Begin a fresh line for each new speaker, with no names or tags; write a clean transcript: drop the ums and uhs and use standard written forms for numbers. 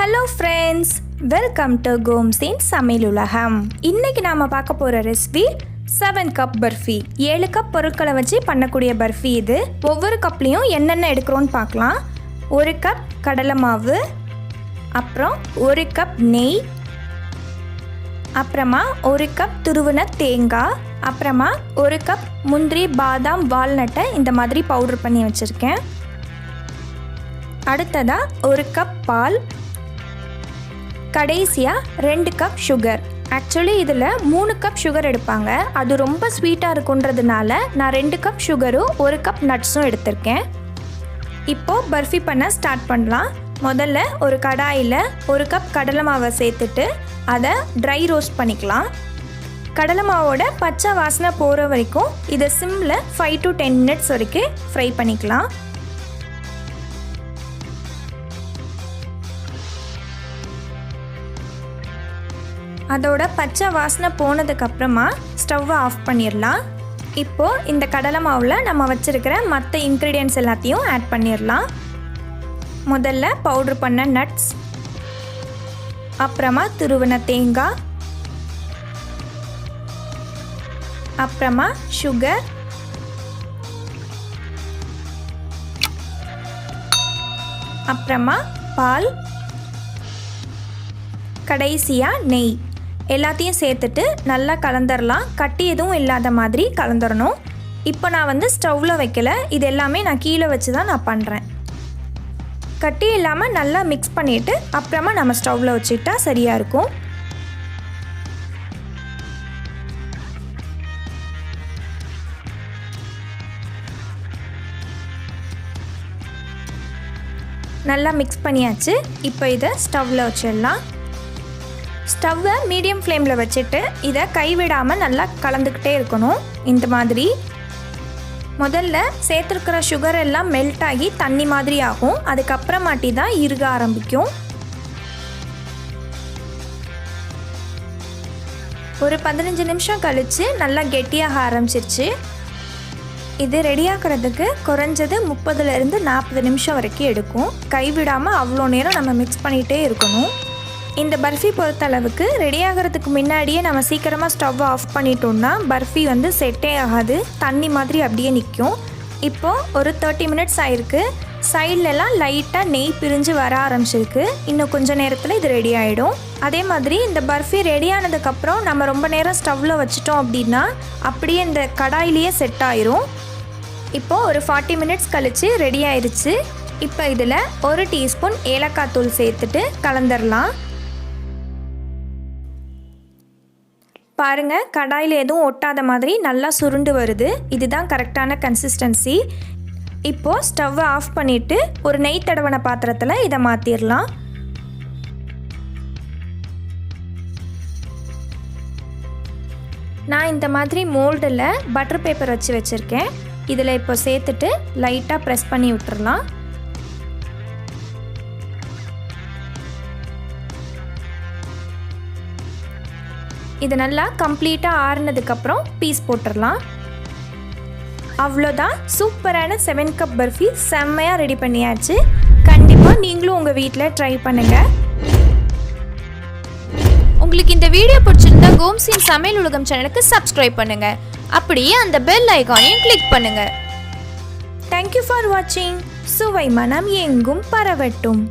Hello friends, welcome to கோம்ஸின் சமையல் உலகம். இன்றைக்கி நாம் பார்க்க போகிற ரெசிபி 7 கப் பர்ஃபி. 7 கப் பொருட்களை வச்சு பண்ணக்கூடிய பர்ஃபி இது. ஒவ்வொரு கப்லேயும் என்னென்ன எடுக்கிறோன்னு பார்க்கலாம். 1 கப் கடலை மாவு, அப்புறம் 1 கப் நெய், அப்புறமா 1 கப் துருவின தேங்காய், அப்புறமா 1 கப் முந்திரி, பாதாம், வால்நட்டை இந்த மாதிரி பவுடர் பண்ணி வச்சுருக்கேன். அடுத்ததாக 1 கப் பால், கடைசியாக 2 கப் சுகர். ஆக்சுவலி இதில் 3 கப் சுகர் எடுப்பாங்க. அது ரொம்ப ஸ்வீட்டாக இருக்குன்றதுனால நான் 2 கப் சுகரும் 1 கப் நட்ஸும் எடுத்திருக்கேன். இப்போது பர்ஃபி பண்ண ஸ்டார்ட் பண்ணலாம். முதல்ல ஒரு கடாயில் 1 கப் கடலை மாவை சேர்த்துட்டு அதை ட்ரை ரோஸ்ட் பண்ணிக்கலாம். கடலை மாவோட பச்சை வாசனை போகிற வரைக்கும் இதை சிம்மில் 5 to 10 minutes வரைக்கும் ஃப்ரை பண்ணிக்கலாம். அதோட பச்சை வாசனை போனதுக்கப்புறமா ஸ்டவ்வை ஆஃப் பண்ணிடலாம். இப்போது இந்த கடலை மாவில் நம்ம வச்சுருக்கிற மற்ற இன்க்ரீடியன்ட்ஸ் எல்லாத்தையும் ஆட் பண்ணிடலாம். முதல்ல பவுட்ரு பண்ண நட்ஸ், அப்புறமா துருவின தேங்காய், அப்புறமா சுகர், அப்புறமா பால், கடைசியாக நெய் எல்லாத்தையும் சேர்த்துட்டு நல்லா கலந்துடலாம். கட்டி எதுவும் இல்லாத மாதிரி கலந்துடணும். இப்போ நான் ஸ்டவ்வில் வைக்கல, இது எல்லாமே நான் கீழே வச்சு தான் நான் பண்ணுறேன். கட்டி இல்லாமல் நல்லா மிக்ஸ் பண்ணிவிட்டு அப்புறமா நம்ம ஸ்டவ்வில் வச்சுக்கிட்டா சரியாக இருக்கும். நல்லா மிக்ஸ் பண்ணியாச்சு. இப்போ இதை ஸ்டவ்வில் வச்சிடலாம். ஸ்டவ்வை மீடியம் ஃப்ளேமில் வச்சுட்டு இதை கைவிடாமல் நல்லா கலந்துக்கிட்டே இருக்கணும். இந்த மாதிரி முதல்ல சேர்த்துருக்கிற சுகர் எல்லாம் மெல்ட் ஆகி தண்ணி மாதிரி ஆகும். அதுக்கப்புறமாட்டி தான் இறுக ஆரம்பிக்கும். ஒரு 15 நிமிஷம் கழித்து நல்லா கெட்டியாக ஆரம்பிச்சிருச்சு. இது ரெடியாகிறதுக்கு குறைஞ்சது 30லேருந்து 40 நிமிஷம் வரைக்கும் எடுக்கும். கைவிடாமல் அவ்வளோ நேரம் நம்ம மிக்ஸ் பண்ணிகிட்டே இருக்கணும். இந்த பர்ஃபி பொறுத்தளவுக்கு ரெடியாகிறதுக்கு முன்னாடியே நம்ம சீக்கிரமாக ஸ்டவ்வை ஆஃப் பண்ணிட்டோம்னா பர்ஃபி செட்டே ஆகாது, தண்ணி மாதிரி அப்படியே நிற்கும். இப்போது ஒரு 30 மினிட்ஸ் ஆகிருக்கு. சைட்லலாம் லைட்டாக நெய் பிரிஞ்சு வர ஆரம்பிச்சிருக்கு. இன்னும் கொஞ்சம் நேரத்தில் இது ரெடி ஆகிடும். அதே மாதிரி இந்த பர்ஃபி ரெடி ஆனதுக்கப்புறம் நம்ம ரொம்ப நேரம் ஸ்டவ்வில் வச்சிட்டோம் அப்படின்னா அப்படியே இந்த கடாயிலேயே செட் ஆயிரும். இப்போது ஒரு 40 மினிட்ஸ் கழித்து ரெடி ஆயிடுச்சு. இப்போ இதில் 1 டீஸ்பூன் ஏலக்காய் தூள் சேர்த்துட்டு கலந்துடலாம். பாருங்கள், கடாயில் எதுவும் ஒட்டாத மாதிரி நல்லா சுருண்டு வருது. இதுதான் கரெக்டான கன்சிஸ்டன்சி. இப்போது ஸ்டவ்வை ஆஃப் பண்ணிவிட்டு ஒரு நெய் தடவன பாத்திரத்தில் இதை மாற்றிடலாம். நான் இந்த மாதிரி மோல்டில் பட்டர் பேப்பர் வச்சு வச்சுருக்கேன். இதில் இப்போ சேர்த்துட்டு லைட்டாக ப்ரெஸ் பண்ணி விட்டுறலாம். இது நல்லா கம்ப்ளீட்டாக ஆறுனதுக்கப்புறம் பீஸ் போட்டுடலாம். அவ்வளோதான், சூப்பரான 7 கப் பர்ஃபி செம்மையாக ரெடி பண்ணியாச்சு. கண்டிப்பாக நீங்களும் உங்கள் வீட்டில் ட்ரை பண்ணுங்கள்.
உங்களுக்கு இந்த வீடியோ பிடிச்சிருந்தா கோம்ஸின் சமையல் உலகம் சேனலுக்கு சப்ஸ்கிரைப் பண்ணுங்கள். அப்படியே அந்த பெல் ஐகானையும் கிளிக் பண்ணுங்கள்.
தேங்க்யூ ஃபார் வாட்சிங். சுவை மனம் எங்கும் பரவட்டும்.